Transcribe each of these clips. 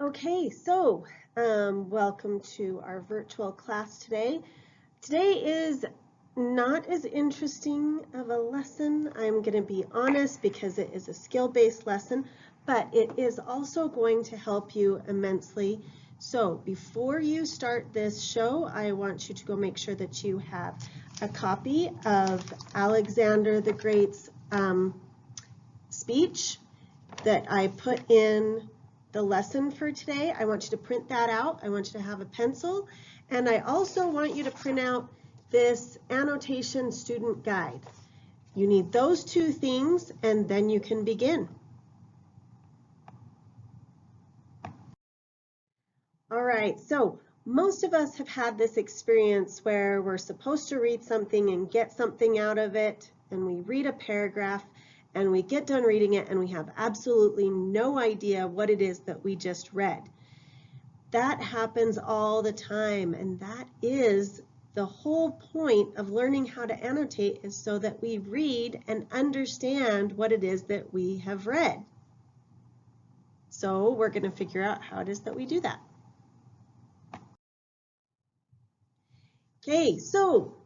Okay, so welcome to our virtual class today. Today is not as interesting of a lesson, I'm going to be honest, because it is a skill-based lesson, but it is also going to help you immensely. So before you start this show, I want you to go make sure that you have a copy of Alexander the Great's speech that I put in the lesson for today. I want you to print that out. I want you to have a pencil. And I also want you to print out this annotation student guide. You need those two things, and then you can begin. All right, so most of us have had this experience where we're supposed to read something and get something out of it, and we read a paragraph, and we get done reading it, and we have absolutely no idea what it is that we just read. That happens all the time, and that is the whole point of learning how to annotate, is so that we read and understand what it is that we have read. So we're going to figure out how it is that we do that. Okay, so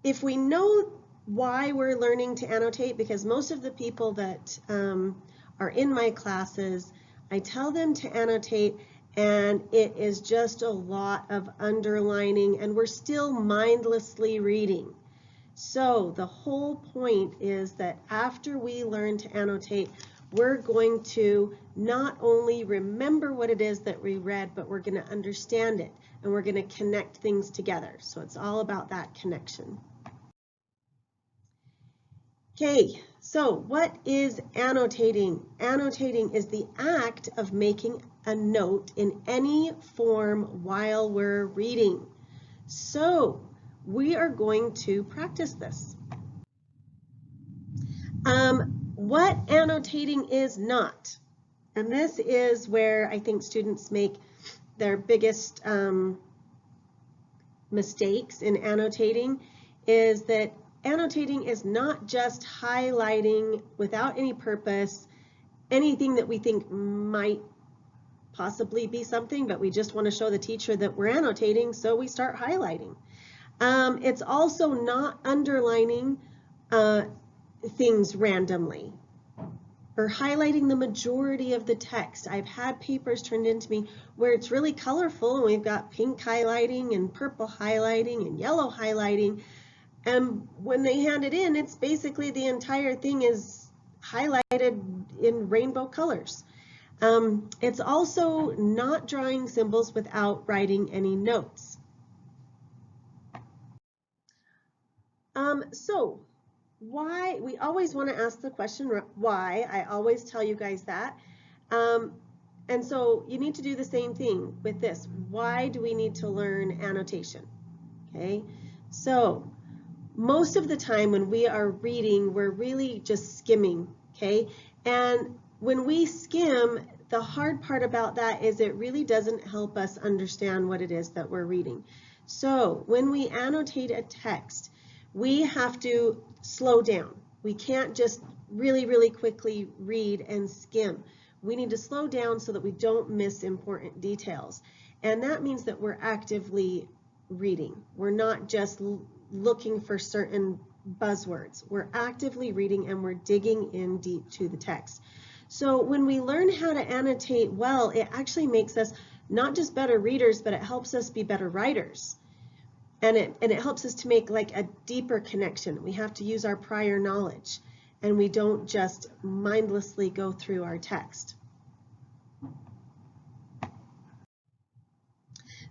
if we know why we're learning to annotate, because most of the people that are in my classes, I tell them to annotate, and it is just a lot of underlining, and we're still mindlessly reading. So the whole point is that after we learn to annotate, we're going to not only remember what it is that we read, but we're going to understand it, and we're going to connect things together. So it's all about that connection. Okay, so what is annotating? Annotating is the act of making a note in any form while we're reading. So we are going to practice this. What annotating is not, and this is where I think students make their biggest mistakes in annotating, is that annotating is not just highlighting without any purpose anything that we think might possibly be something, but we just want to show the teacher that we're annotating, so we start highlighting. It's also not underlining things randomly or highlighting the majority of the text. I've had papers turned into me where it's really colorful, and we've got pink highlighting and purple highlighting and yellow highlighting. And when they hand it in, it's basically the entire thing is highlighted in rainbow colors. It's also not drawing symbols without writing any notes. So why, we always want to ask the question why. I always tell you guys that. And so you need to do the same thing with this. Why do we need to learn annotation? Okay, so most of the time when we are reading, we're really just skimming, okay? And when we skim, the hard part about that is it really doesn't help us understand what it is that we're reading. So when we annotate a text, we have to slow down. We can't just really quickly read and skim. We need to slow down so that we don't miss important details. And that means that we're actively reading. We're not just looking for certain buzzwords. We're actively reading, and we're digging in deep to the text. So when we learn how to annotate well, it actually makes us not just better readers, but it helps us be better writers. And it helps us to make like a deeper connection. We have to use our prior knowledge, and we don't just mindlessly go through our text.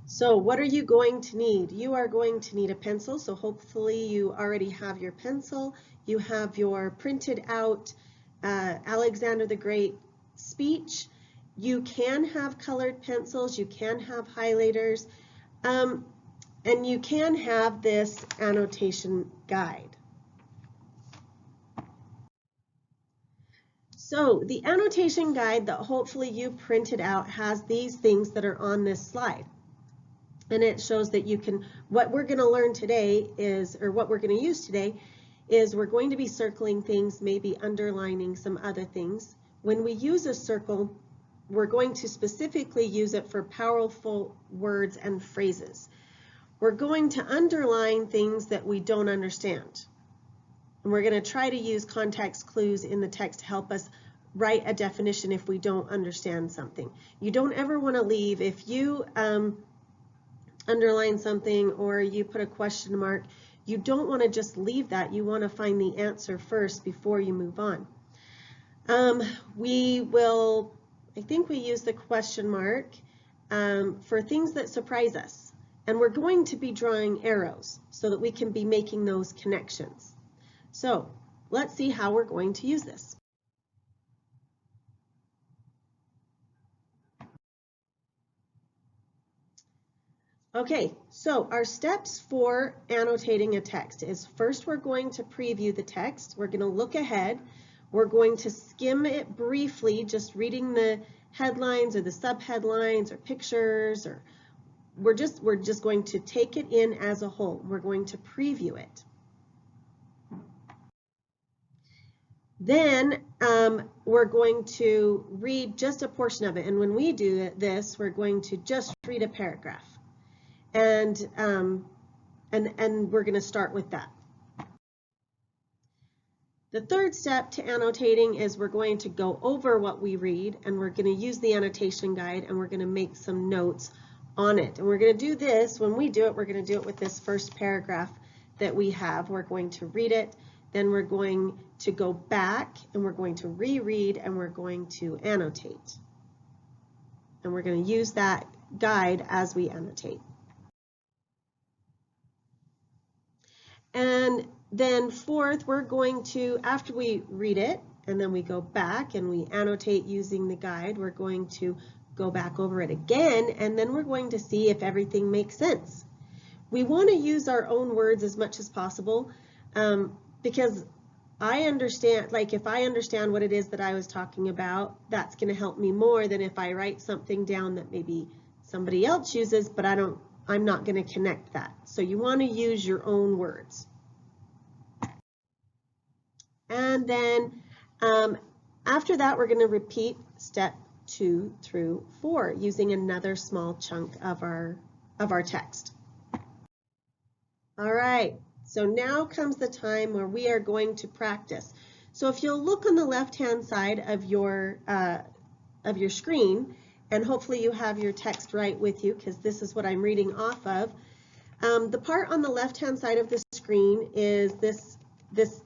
So what are you going to need? You are going to need a pencil. So hopefully you already have your pencil. You have your printed out Alexander the Great speech. You can have colored pencils. You can have highlighters. And you can have this annotation guide. So the annotation guide that hopefully you printed out has these things that are on this slide. And it shows that you can, what we're going to learn today is, or what we're going to use today is, we're going to be circling things, maybe underlining some other things. When we use a circle, we're going to specifically use it for powerful words and phrases. We're going to underline things that we don't understand. And we're going to try to use context clues in the text to help us write a definition if we don't understand something. You don't ever want to leave, if you underline something or you put a question mark, you don't want to just leave that. You want to find the answer first before you move on. I think we use the question mark for things that surprise us. And we're going to be drawing arrows so that we can be making those connections. So let's see how we're going to use this. Okay, so our steps for annotating a text is first we're going to preview the text. We're going to look ahead. We're going to skim it briefly, just reading the headlines or the subheadlines or pictures, or we're just going to take it in as a whole. We're going to preview it. Then we're going to read just a portion of it. And when we do this, we're going to just read a paragraph. And we're going to start with that. The third step to annotating is we're going to go over what we read, and we're going to use the annotation guide, and we're going to make some notes on it. And we're going to do this, when we do it, we're going to do it with this first paragraph that we have. We're going to read it, then we're going to go back, and we're going to reread, and we're going to annotate. And we're going to use that guide as we annotate. And then fourth, we're going to, after we read it, and then we go back and we annotate using the guide, we're going to go back over it again, and then we're going to see if everything makes sense. We want to use our own words as much as possible because I understand, like if I understand what it is that I was talking about, that's going to help me more than if I write something down that maybe somebody else uses, but I'm not going to connect that. So you want to use your own words. And then after that, we're going to repeat step 2 through 4 using another small chunk of our text. All right, so now comes the time where we are going to practice. So if you'll look on the left-hand side of your screen, and hopefully you have your text right with you because this is what I'm reading off of. The part on the left-hand side of the screen is this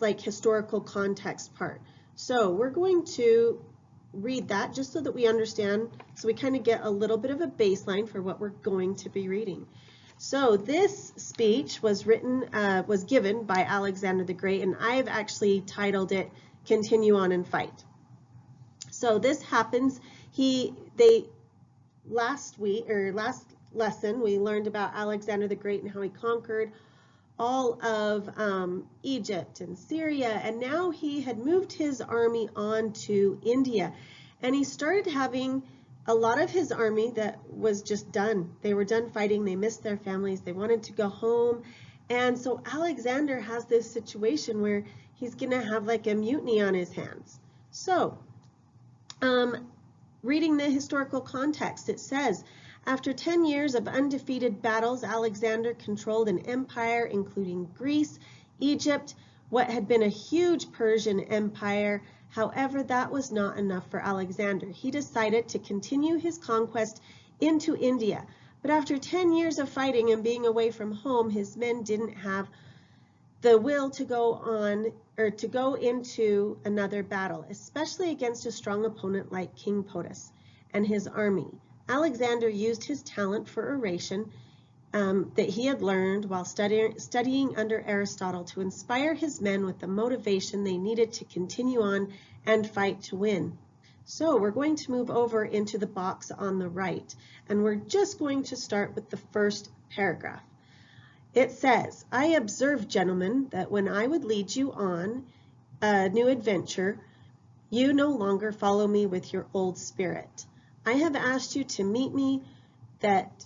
like historical context part. So we're going to read that just so that we understand, so we kind of get a little bit of a baseline for what we're going to be reading. So this speech was given by Alexander the Great, and I've actually titled it "Continue On and Fight." So this happens. Last lesson we learned about Alexander the Great and how he conquered all of Egypt and Syria, and now he had moved his army on to India, and he started having a lot of his army that was just done. They were done fighting, they missed their families, they wanted to go home, and so Alexander has this situation where he's gonna have like a mutiny on his hands. So reading the historical context, it says, after 10 years of undefeated battles, Alexander controlled an empire including Greece, Egypt, what had been a huge Persian empire. However, that was not enough for Alexander. He decided to continue his conquest into India. But after 10 years of fighting and being away from home, his men didn't have the will to go into another battle, especially against a strong opponent like King Potus and his army. Alexander used his talent for oration that he had learned while studying under Aristotle to inspire his men with the motivation they needed to continue on and fight to win. So we're going to move over into the box on the right, and we're just going to start with the first paragraph. It says, I observed, gentlemen, that when I would lead you on a new adventure, you no longer follow me with your old spirit. I have asked you to meet me that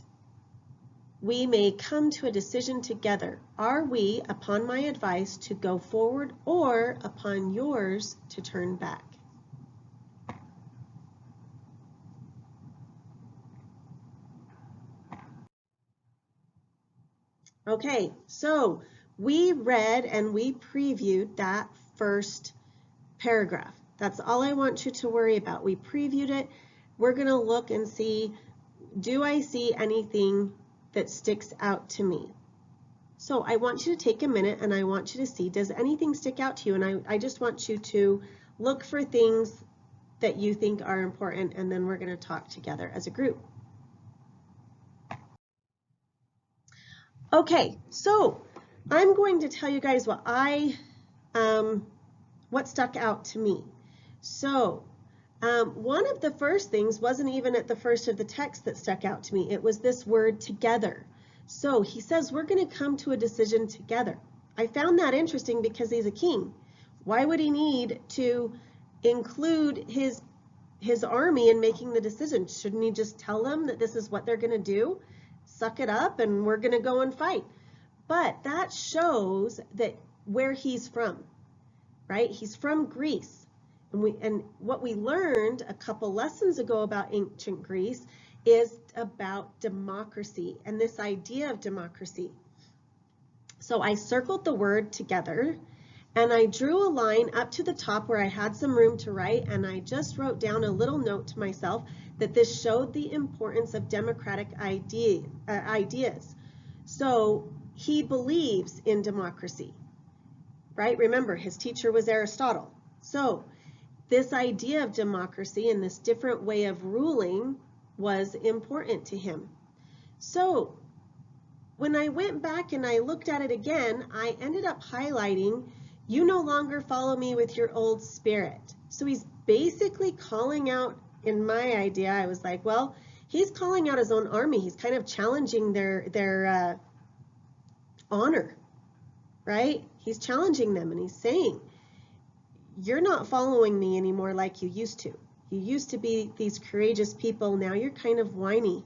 we may come to a decision together. Are we, upon my advice, to go forward, or upon yours to turn back? Okay, so we read and we previewed that first paragraph. That's all I want you to worry about. We previewed it. We're going to look and see, do I see anything that sticks out to me? So I want you to take a minute and I want you to see, does anything stick out to you? And I just want you to look for things that you think are important, and then we're going to talk together as a group. Okay, so I'm going to tell you guys what stuck out to me. So one of the first things wasn't even at the first of the text that stuck out to me. It was this word together. So he says we're going to come to a decision together. I found that interesting because he's a king. Why would he need to include his army in making the decision? Shouldn't he just tell them that this is what they're going to do? Suck it up and we're going to go and fight. But that shows that where he's from, right? He's from Greece. And what we learned a couple lessons ago about ancient Greece is about democracy and this idea of democracy. So I circled the word together and I drew a line up to the top where I had some room to write, and I just wrote down a little note to myself that this showed the importance of democratic ideas. So he believes in democracy, right? Remember, his teacher was Aristotle. So this idea of democracy and this different way of ruling was important to him. So when I went back and I looked at it again, I ended up highlighting, you no longer follow me with your old spirit. So he's basically calling out, in my idea, I was like, well, he's calling out his own army. He's kind of challenging their honor, right? He's challenging them and he's saying, you're not following me anymore like you used to. You used to be these courageous people. Now you're kind of whiny.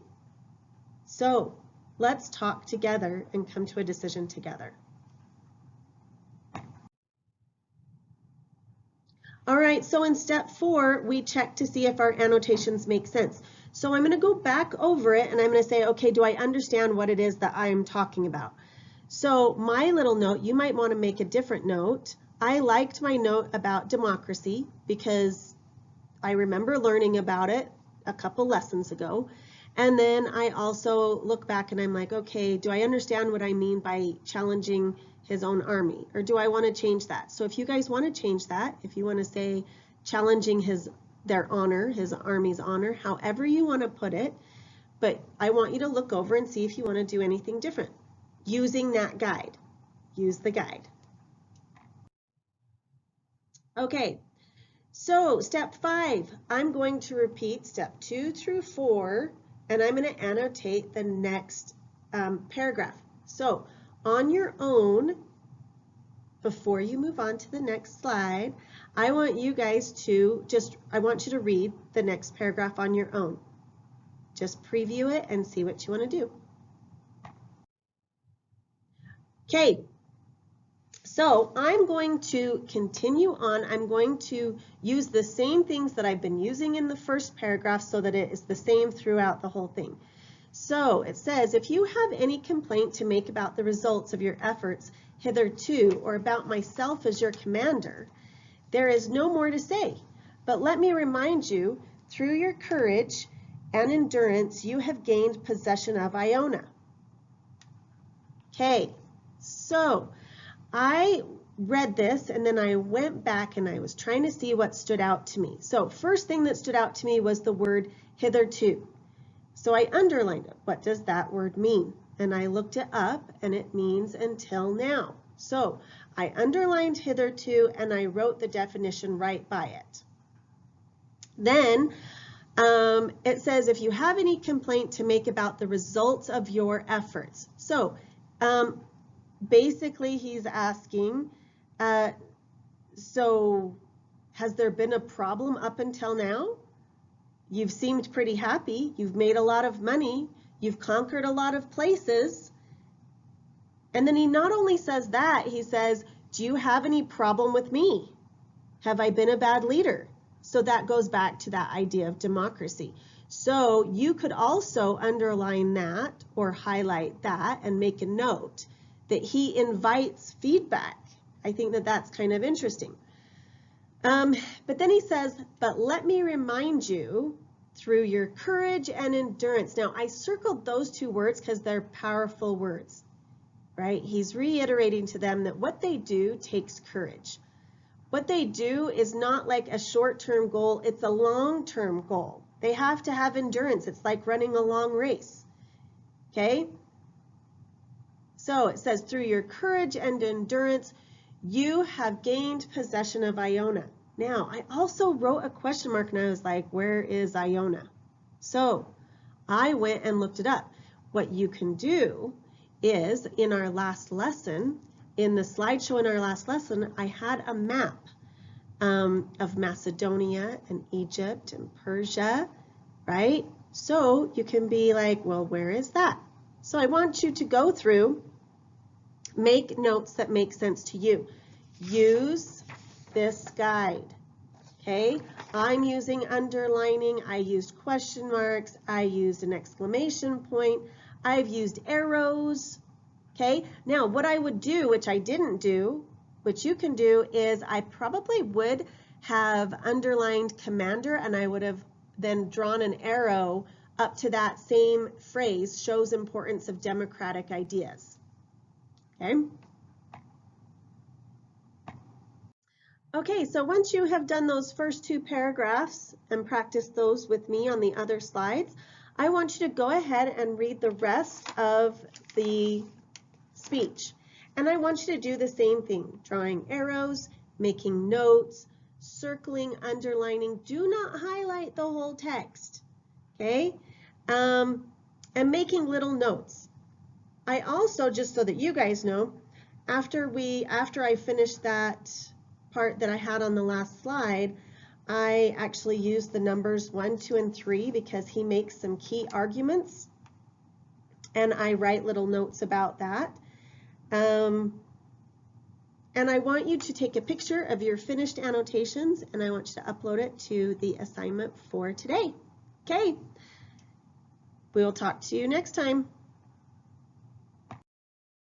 So let's talk together and come to a decision together. All right, so in step 4, we check to see if our annotations make sense. So I'm going to go back over it and I'm going to say, okay, do I understand what it is that I'm talking about? So my little note, you might want to make a different note. I liked my note about democracy because I remember learning about it a couple lessons ago. And then I also look back and I'm like, okay, do I understand what I mean by challenging his own army, or do I want to change that? So if you guys want to change that, if you want to say challenging their honor, his army's honor, however you want to put it, but I want you to look over and see if you want to do anything different using that guide. Use the guide. Okay, so step 5, I'm going to repeat step 2 through 4, and I'm going to annotate the next paragraph. So on your own, before you move on to the next slide, I want you guys to I want you to read the next paragraph on your own. Just preview it and see what you want to do. Okay, so I'm going to continue on. I'm going to use the same things that I've been using in the first paragraph so that it is the same throughout the whole thing. So it says, if you have any complaint to make about the results of your efforts hitherto, or about myself as your commander, there is no more to say. But let me remind you, through your courage and endurance, you have gained possession of Iona. Okay, so I read this and then I went back and I was trying to see what stood out to me. So first thing that stood out to me was the word hitherto. So I underlined it. What does that word mean? And I looked it up and it means until now. So I underlined hitherto and I wrote the definition right by it. Then it says, if you have any complaint to make about the results of your efforts. So basically he's asking, so has there been a problem up until now? You've seemed pretty happy. You've made a lot of money. You've conquered a lot of places. And then he not only says that, he says, do you have any problem with me? Have I been a bad leader? So that goes back to that idea of democracy. So you could also underline that or highlight that and make a note that he invites feedback. I think that that's kind of interesting. But then he says, but let me remind you through your courage and endurance. Now, I circled those two words because they're powerful words, right? He's reiterating to them that what they do takes courage. What they do is not like a short-term goal, it's a long-term goal. They have to have endurance. It's like running a long race, okay? So it says, through your courage and endurance, you have gained possession of Iona. Now, I also wrote a question mark and I was like, where is Iona? So I went and looked it up. What you can do is, in our last lesson, in the slideshow in our last lesson, I had a map of Macedonia and Egypt and Persia, right? So you can be like, well, where is that? So I want you to go through, make notes that make sense to you. Use this guide, okay? I'm using underlining, I used question marks, I used an exclamation point, I've used arrows, okay? Now, what I would do, which I didn't do, which you can do, is I probably would have underlined commander and I would have then drawn an arrow up to that same phrase, shows importance of democratic ideas, okay? Okay, so once you have done those first two paragraphs and practiced those with me on the other slides, I want you to go ahead and read the rest of the speech. And I want you to do the same thing, drawing arrows, making notes, circling, underlining. Do not highlight the whole text, okay? And making little notes. I also, just so that you guys know, after I finished that part that I had on the last slide, I actually used the numbers 1, 2, and 3 because he makes some key arguments, and I write little notes about that. And I want you to take a picture of your finished annotations, and I want you to upload it to the assignment for today. Okay, we'll talk to you next time.